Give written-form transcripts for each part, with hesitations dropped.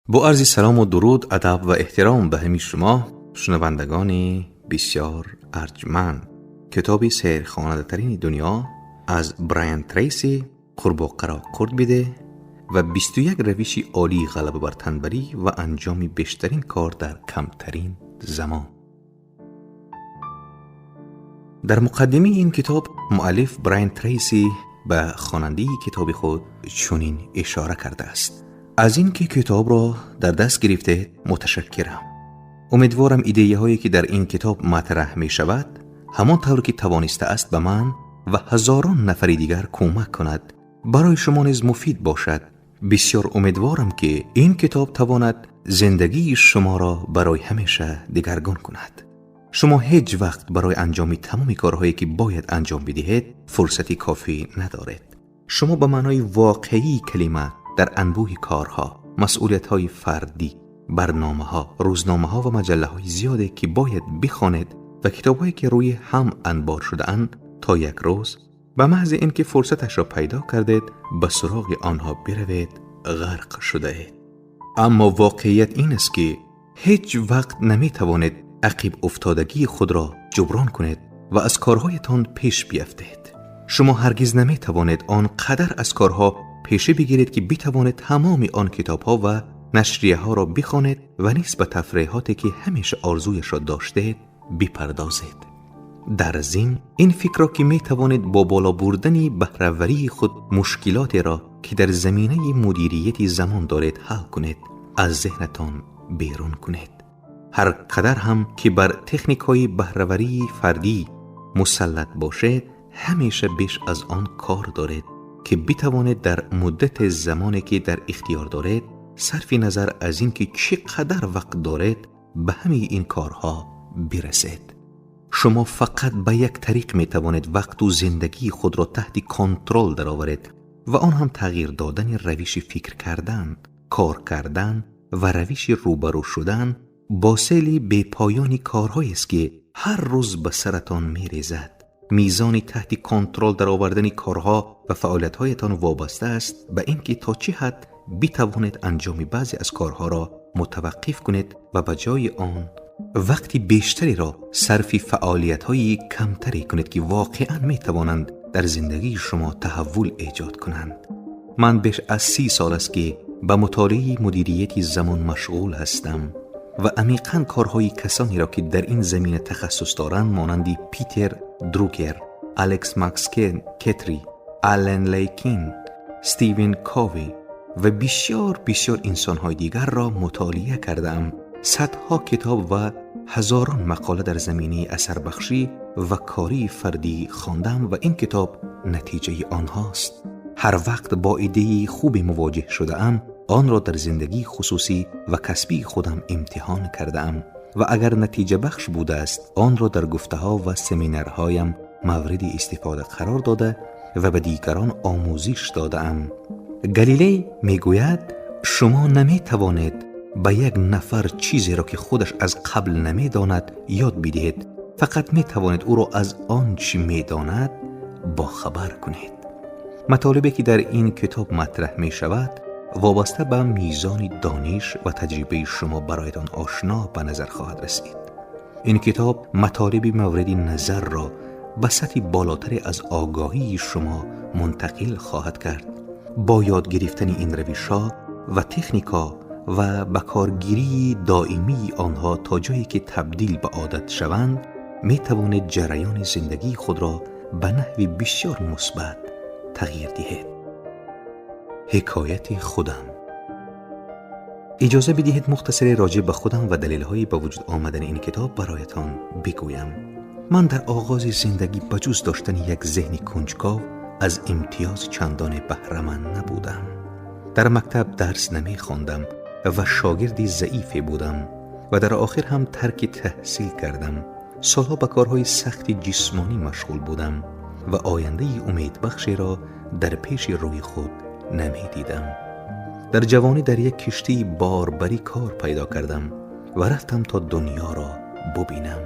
با عرض سلام و درود، ادب و احترام به همه شما شنوندگان بسیار ارجمند. کتابی سیرخواننده ترین دنیا از برایان تریسی قرب و قرار کرد بده و 21 روش عالی غلبه بر تنبلی و انجام بیشترین کار در کمترین زمان. در مقدمه این کتاب مؤلف برایان تریسی به خواننده کتاب خود چنین اشاره کرده است: از این که کتاب را در دست گرفته متشکرم. امیدوارم ایده هایی که در این کتاب مطرح می شود همان طور که توانسته است به من و هزاران نفر دیگر کمک کند برای شما نیز مفید باشد. بسیار امیدوارم که این کتاب تواند زندگی شما را برای همیشه دگرگون کند. شما هیچ وقت برای انجام تمام کارهایی که باید انجام بدهید فرصتی کافی ندارید. شما به معنای واقعی کلمه در انبوه کارها، مسئولیت‌های فردی، برنامه‌ها، روزنامه‌ها و مجله‌های زیاده که باید بخوانید و کتاب‌هایی که روی هم انبار شده‌اند تا یک روز به محض اینکه فرصتش را پیدا کردید به سراغ آنها بروید غرق شده اید. اما واقعیت این است که هیچ وقت نمی‌توانید عقب افتادگی خود را جبران کنید و از کارهایتان پیش بیفتید. شما هرگز نمی‌توانید آنقدر از کارها پیشه بگیرید که بتوانید تمام آن کتاب‌ها و نشریه ها را بخوانید و نیز به تفریحاتی که همیشه آرزویش را داشتید بپردازید. در ضمن این فکر را که می توانید با بالا بردن بهره‌وری خود مشکلاتی را که در زمینه مدیریت زمان دارید حل کنید از ذهنتان بیرون کنید. هر قدر هم که بر تکنیک‌های بهره‌وری فردی مسلط باشید همیشه بیش از آن کار دارید که بتوانید در مدت زمانی که در اختیار دارید صرف نظر از این که چقدر وقت دارید به همه این کارها برسید. شما فقط به یک طریق می توانید وقت و زندگی خود را تحت کنترل درآورید و آن هم تغییر دادن روش فکر کردن، کار کردن و روش روبرو شدن با سیل بی پایانی کارهایی است که هر روز به سرتان می ریزد. میزانی تحت کنترل در آوردن کارها و فعالیت‌هایتان وابسته است به اینکه تا چه حد بتوانید انجام بعضی از کارها را متوقف کنید و به جای آن وقتی بیشتری را صرف فعالیت‌های کمتری کنید که واقعاً می‌توانند در زندگی شما تحول ایجاد کنند. من بیش از 30 سال است که به مطالعه مدیریت زمان مشغول هستم و عمیقاً کارهای کسانی را که در این زمینه تخصص دارند مانند پیتر دروگر، الکس ماکس کتری، آلن لیکین، استیون کوی و بسیار انسان‌های دیگر را مطالعه کردم. صدها کتاب و هزاران مقاله در زمینه اثربخشی و کاری فردی خواندم و این کتاب نتیجه آنهاست. هر وقت با ایده خوبی مواجه شده‌ام آن را در زندگی خصوصی و کسبی خودم امتحان کردم و اگر نتیجه بخش بوده است آن را در گفته‌ها و سمینارهایم مورد استفاده قرار داده و به دیگران آموزش دادم. گالیله میگوید شما نمی توانید به یک نفر چیزی را که خودش از قبل نمی داند یاد بدهید، فقط می توانید او را از آنچه می داند باخبر کنید. مطالبی که در این کتاب مطرح می شود وابسته به میزان دانش و تجربه شما برایتان آشنا به نظر خواهد رسید. این کتاب مطالب مورد نظر را به سطح بالاتری از آگاهی شما منتقل خواهد کرد. با یاد گرفتن این روش‌ها و تکنیک‌ها و به کارگیری دائمی آنها تا جایی که تبدیل به عادت شوند می توانید جریان زندگی خود را به نحوی بسیار مثبت تغییر دهید. حکایت خودم. اجازه بدهید مختصری راجع به خودم و دلیل‌های به وجود آمدن این کتاب برایتان بگویم. من در آغاز زندگی بجز داشتن یک ذهن کنجکاو از امتیاز چندان بهره‌مند نبودم. در مکتب درس نمی‌خواندم و شاگردی ضعیفی بودم و در آخر هم ترک تحصیل کردم. سالها به کارهای سخت جسمانی مشغول بودم و آینده امیدبخشی را در پیش روی خود نمی‌دیدم. در جوانی در یک کشتی باربری کار پیدا کردم و رفتم تا دنیا را ببینم.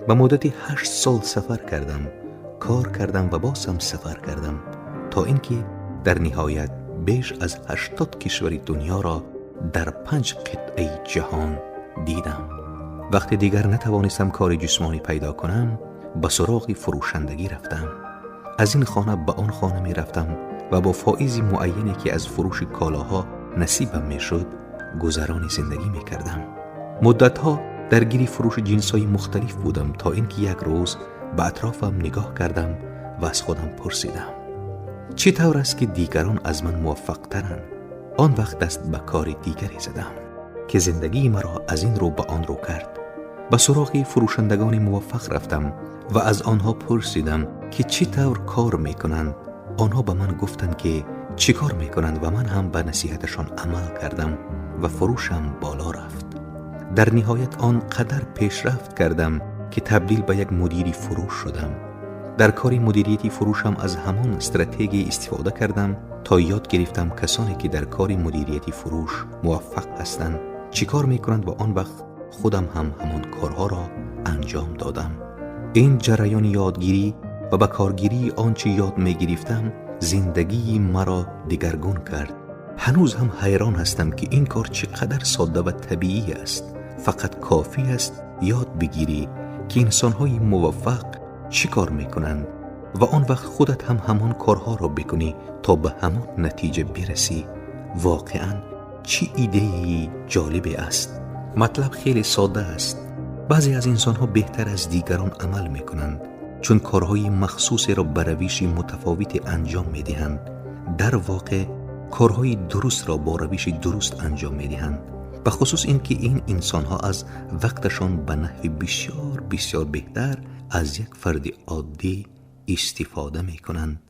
به مدت 8 سال سفر کردم، کار کردم و باز هم سفر کردم تا اینکه در نهایت بیش از 80 کشور دنیا را در 5 قطعه جهان دیدم. وقتی دیگر نتوانستم کار جسمانی پیدا کنم، به سراغ فروشندگی رفتم. از این خانه به آن خانه می رفتم و با فائزی معینی که از فروش کالاها نصیبم می شد گذران زندگی می کردم. مدتها درگیر فروش جنسای مختلف بودم تا اینکه یک روز به اطرافم نگاه کردم و از خودم پرسیدم چه طور است که دیگران از من موفق ترند. آن وقت دست به کار دیگری زدم که زندگی مرا از این رو به آن رو کرد. به سراغ فروشندگان موفق رفتم و از آنها پرسیدم که چه طور کار میکنند. آنها به من گفتند که چی کار میکنند و من هم به نصیحتشان عمل کردم و فروشم بالا رفت. در نهایت آنقدر پیشرفت کردم که تبدیل به یک مدیری فروش شدم. در کار مدیریتی فروشم از همان استراتژی استفاده کردم تا یاد گرفتم کسانی که در کار مدیریتی فروش موفق هستند چی کار میکنند و آن وقت خودم هم همان کارها را انجام دادم. این جریان یادگیری و به کارگیری آنچه یاد میگرفتم زندگی مرا دگرگون کرد. هنوز هم حیران هستم که این کار چقدر ساده و طبیعی است. فقط کافی است یاد بگیری که انسان‌های موفق چی کار میکنند و آن وقت خودت هم همان کارها را بکنی تا به همان نتیجه برسی. واقعاً چه ایده‌ای جالب است. مطلب خیلی ساده است. بعضی از انسان‌ها بهتر از دیگران عمل میکنند چون کارهای مخصوصی را به روش متفاوتی انجام میدهند. در واقع کارهای درست را با روش درست انجام میدهند. به خصوص این که این انسان‌ها از وقتشان به نحو بسیار بسیار بهتر از یک فرد عادی استفاده میکنند.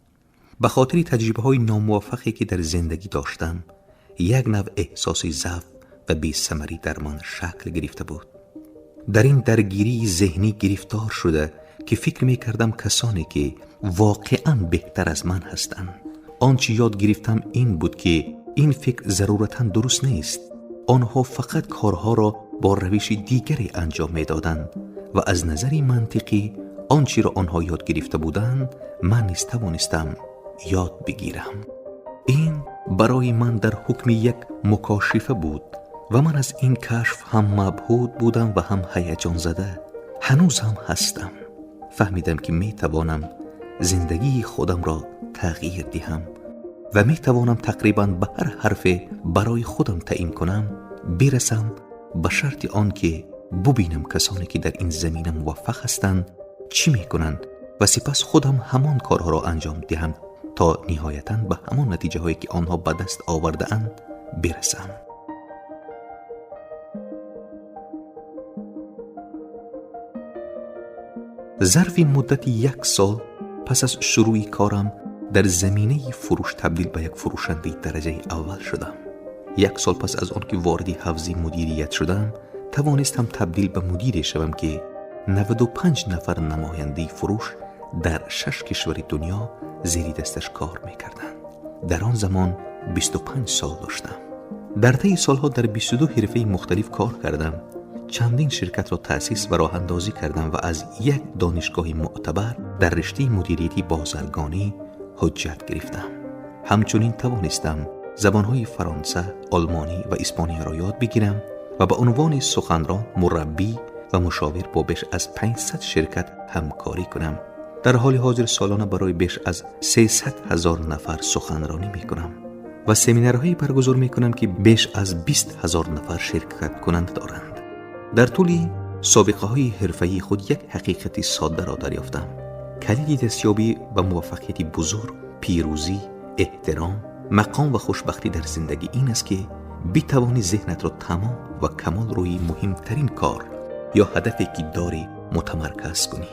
به خاطر تجربه‌های ناموفقی که در زندگی داشتم، یک نوع احساس ضعف و بی‌ثمری در من شکل گرفته بود. در این درگیری ذهنی گرفتار شده که فکر میکردم کسانی که واقعاً بهتر از من هستند. آنچه یاد گرفتم این بود که این فکر ضرورتاً درست نیست. آنها فقط کارها را با روش دیگری انجام میدادند و از نظر منطقی آنچه را آنها یاد گرفته بودند من نیز توانستم یاد بگیرم. این برای من در حکم یک مکاشفه بود و من از این کشف هم مبهوت بودم و هم هیجان زده. هنوز هم هستم. فهمیدم که می توانم زندگی خودم را تغییر دهم و می توانم تقریباً به هر حرف برای خودم تعیین کنم برسم، به شرط آن که ببینم کسانی که در این زمینه موفق هستند چی می کنند و سپس خودم همان کارها را انجام دهم تا نهایتاً به همان نتیجه هایی که آنها به دست آورده اند برسم. ظرف مدت 1 سال پس از شروع کارم در زمینه فروش تبدیل به یک فروشنده درجه اول شدم. 1 سال پس از آن که وارد حوزه مدیریت شدم توانستم تبدیل به مدیری شوم که 95 نفر نماینده فروش در 6 کشور دنیا زیر دستش کار میکردند. در آن زمان 25 سال داشتم. در طی سالها در 22 حرفه مختلف کار کردم. چندین شرکت را تأسیس و راه اندازی کردم و از یک دانشگاه معتبر در رشته مدیریتی بازرگانی حجت گرفتم. همچنین توانستم زبانهای فرانسه، آلمانی و اسپانیایی را یاد بگیرم و به عنوان سخنران، مربی و مشاور با بیش از 500 شرکت همکاری کنم. در حال حاضر سالانه برای بیش از 300,000 نفر سخنرانی می کنم و سمینارهایی برگزار می کنم که بیش از 20,000 نفر شرکت کننده دارند. در طول سابقه های حرفه‌ای خود یک حقیقت ساده را دریافتم. کلید دستیابی و موفقیت بزرگ، پیروزی، احترام، مقام و خوشبختی در زندگی این است که بتوانی ذهنت را تمام و کمال روی مهمترین کار یا هدفی که داری متمرکز کنی،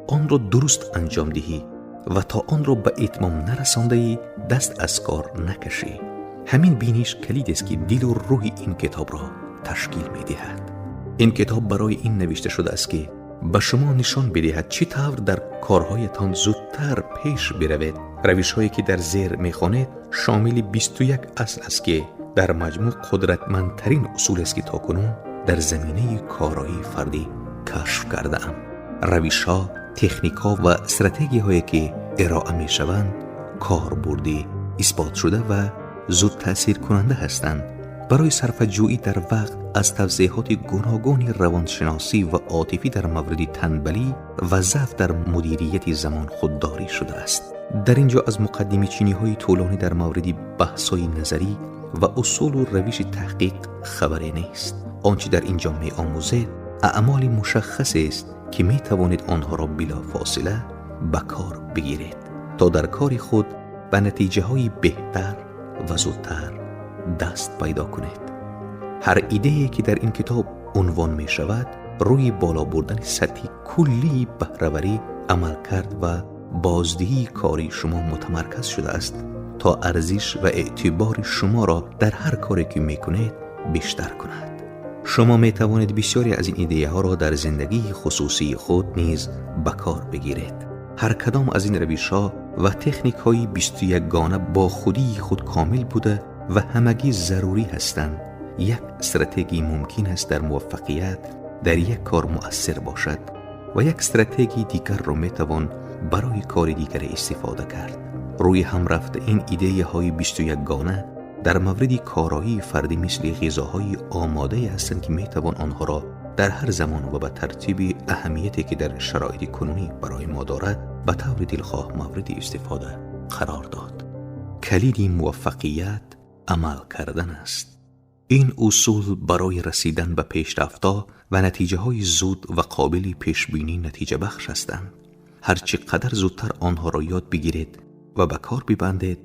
آن را درست انجام دهی و تا آن را به اتمام نرسانده دست از کار نکشی. همین بینش کلید است که دل و روح این کتاب را تشکیل می دهد. این کتاب برای این نوشته شده است که به شما نشان بدهد چه طور در کارهایتان زودتر پیش بروید. روش‌هایی که در زیر می‌خوانید شامل 21 اصل است که در مجموع قدرتمندترین اصول است که تاکنون در زمینه کارایی فردی کشف کرده‌ام. روش‌ها، تکنیک‌ها و استراتژی‌هایی که ارائه می‌شوند کاربردی، اثبات شده و زود تأثیر کننده هستند. برای صرفه‌جویی در وقت از توضیحات گوناگون روانشناسی و عاطفی در مورد تنبلی و ضعف در مدیریت زمان خودداری شده است. در اینجا از مقدمه چینی‌های طولانی در مورد بحث‌های نظری و اصول و روش تحقیق خبری نیست. آنچه در اینجا می‌آموزد اعمال مشخص است که می‌توانید آنها را بلا فاصله به کار بگیرید تا در کار خود به نتیجه‌های بهتر و زودتر دست پیدا کنید. هر ایده‌ای که در این کتاب عنوان می شود روی بالا بردن سطحی کلی بهره‌وری، عملکرد و بازدهی کاری شما متمرکز شده است تا ارزش و اعتبار شما را در هر کاری که می کنید بیشتر کند. شما می توانید بسیاری از این ایده ها را در زندگی خصوصی خود نیز به کار بگیرید. هر کدام از این روش ها و تکنیک های 21 گانه با خودی خود کامل بوده و همگی ضروری هستند. یک استراتژی ممکن است در موفقیت در یک کار مؤثر باشد و یک استراتژی دیگر را می توان برای کار دیگر استفاده کرد. روی هم رفته این ایده های 21 گانه در مورد کارایی فردی مثل غذاهای آماده هستند که می توان آنها را در هر زمان و به ترتیب اهمیتی که در شرایط کنونی برای ما دارد به طور دلخواه مورد استفاده قرار داد. کلید موفقیت عمل کردن است. این اصول برای رسیدن به پیشرفت‌ها و نتیجه‌های زود و قابل پیش‌بینی نتیجه بخش هستند. هر چقدر زودتر آنها را یاد بگیرید و به کار ببندید،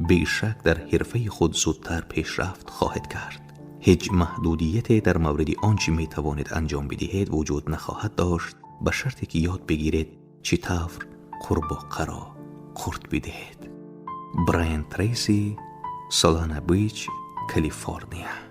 بیشک در حرفه خود زودتر پیشرفت خواهد کرد. هیچ محدودیتی در مورد آنچه می توانید انجام بدهید وجود نخواهد داشت، به شرطی که یاد بگیرید چطور قرب را قورت بدهید. براین تریسی، سولانا بیچ، کالیفرنیا.